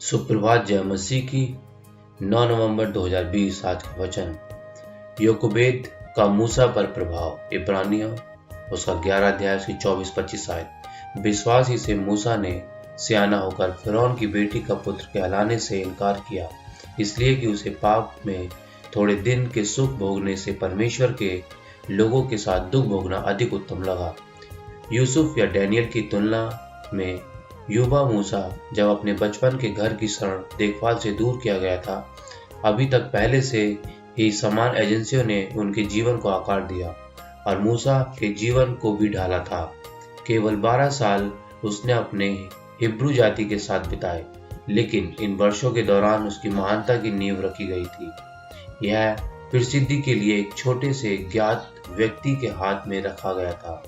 सुप्रभात, जय मसीह की। 9 नवंबर 2020 आज का वचन योकोबेद का मूसा पर प्रभाव। इब्रानियों उसका 11 अध्याय उसकी 24-25 आयत। विश्वास ही से मूसा ने सियाना होकर फिरौन की बेटी का पुत्र कहलाने से इनकार किया, इसलिए कि उसे पाप में थोड़े दिन के सुख भोगने से परमेश्वर के लोगों के साथ दुख भोगना अधिक उत्तम लगा। यूसुफ या डैनियल की तुलना में युवा मूसा जब अपने बचपन के घर की शरण देखभाल से दूर किया गया था, अभी तक पहले से ही समान एजेंसियों ने उनके जीवन को आकार दिया और मूसा के जीवन को भी ढाला था। केवल 12 साल उसने अपने हिब्रू जाति के साथ बिताए, लेकिन इन वर्षों के दौरान उसकी महानता की नींव रखी गई थी। यह प्रसिद्धि के लिए एक छोटे से ज्ञात व्यक्ति के हाथ में रखा गया था।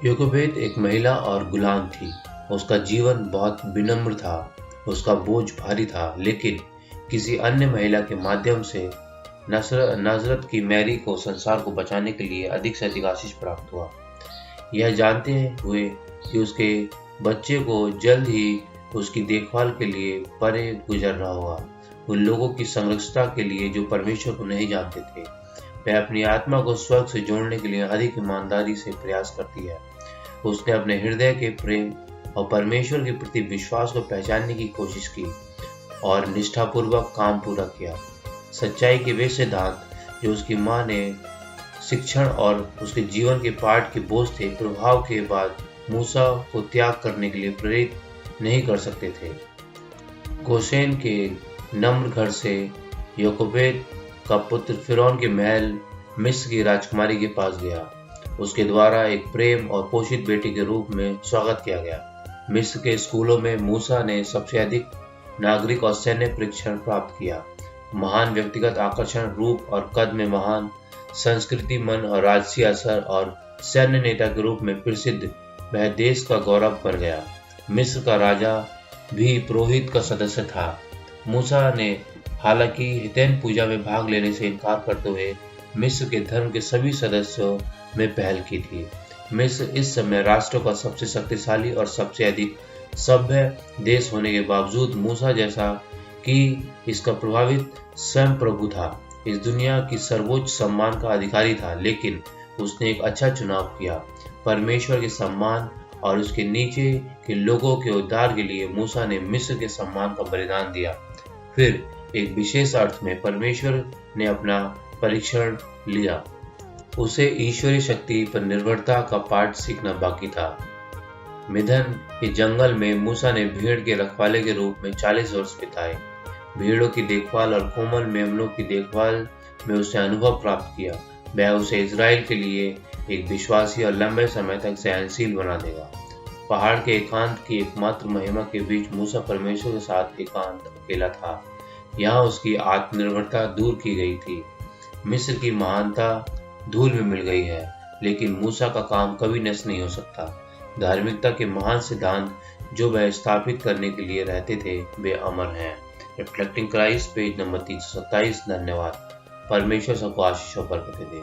योकोबेद एक महिला और गुलाम थी। उसका जीवन बहुत विनम्र था, उसका बोझ भारी था, लेकिन किसी अन्य महिला के माध्यम से नाजरत की मैरी को संसार को बचाने के लिए अधिक से अधिक आशीष प्राप्त हुआ। यह जानते हुए कि उसके बच्चे को जल्द ही उसकी देखभाल के लिए परे गुजरना होगा, उन लोगों की संरक्षता के लिए जो परमेश्वर को नहीं जानते थे, वह अपनी आत्मा को स्वर्ग से जोड़ने के लिए अधिक ईमानदारी से प्रयास करती है। उसने अपने हृदय के प्रेम और परमेश्वर के प्रति विश्वास को पहचानने की कोशिश की और निष्ठापूर्वक काम पूरा किया। सच्चाई के वे सिद्धांत जो उसकी मां ने शिक्षण और उसके जीवन के पाठ के बोझ थे, प्रभाव के बाद मूसा को त्याग करने के लिए प्रेरित नहीं कर सकते थे। गोशेन के नम्र घर से योकोबेद का पुत्र फिरौन के महल मिस्र की राजकुमारी के पास गया। उसके द्वारा एक प्रेम और पोषित बेटी के रूप में स्वागत किया गया। मिस्र के स्कूलों में मूसा ने सबसे अधिक नागरिक और सैन्य परीक्षण प्राप्त किया। महान व्यक्तिगत आकर्षण, रूप और कद में महान संस्कृति, मन और राजसी असर और सैन्य नेता के रूप में प्रसिद्ध वह देश का गौरव बन गया। मिस्र का राजा भी पुरोहित का सदस्य था। मूसा ने हालांकि हितैन पूजा में भाग लेने से इनकार करते हुए मिस्र के धर्म के सभी सदस्यों में पहल की थी। मिस्र इस समय राष्ट्र का सबसे शक्तिशाली और सबसे अधिक सभ्य देश होने के बावजूद मूसा जैसा कि इसका प्रभावित स्वयं प्रभु था, इस दुनिया की सर्वोच्च सम्मान का अधिकारी था, लेकिन उसने एक अच्छा चुनाव किया। परमेश्वर के सम्मान और उसके नीचे के लोगों के उद्धार के लिए मूसा ने मिस्र के सम्मान का बलिदान दिया। फिर एक विशेष अर्थ में परमेश्वर ने अपना परीक्षण लिया। उसे ईश्वरीय शक्ति पर निर्भरता का पाठ सीखना बाकी था। मिधन के जंगल में मूसा ने भेड़ के रखवाले के रूप में 40 वर्ष बिताए। भेड़ों की देखभाल और कोमल मेमनों की देखभाल में उसने अनुभव प्राप्त किया। वह उसे इजराइल के लिए एक विश्वासी और लंबे समय तक सहनशील बना देगा। पहाड़ के एकांत की एकमात्र महिमा के बीच मूसा परमेश्वर के साथ एकांत अकेला था। यहाँ उसकी आत्मनिर्भरता दूर की गई थी। मिस्र की महानता धूल में मिल गई है, लेकिन मूसा का काम कभी नष्ट नहीं हो सकता। धार्मिकता के महान सिद्धांत जो वह स्थापित करने के लिए रहते थे, वे अमर हैं। Reflecting Christ, page number 327। धन्यवाद। परमेश्वर सबको आशीष और बरकतें दे।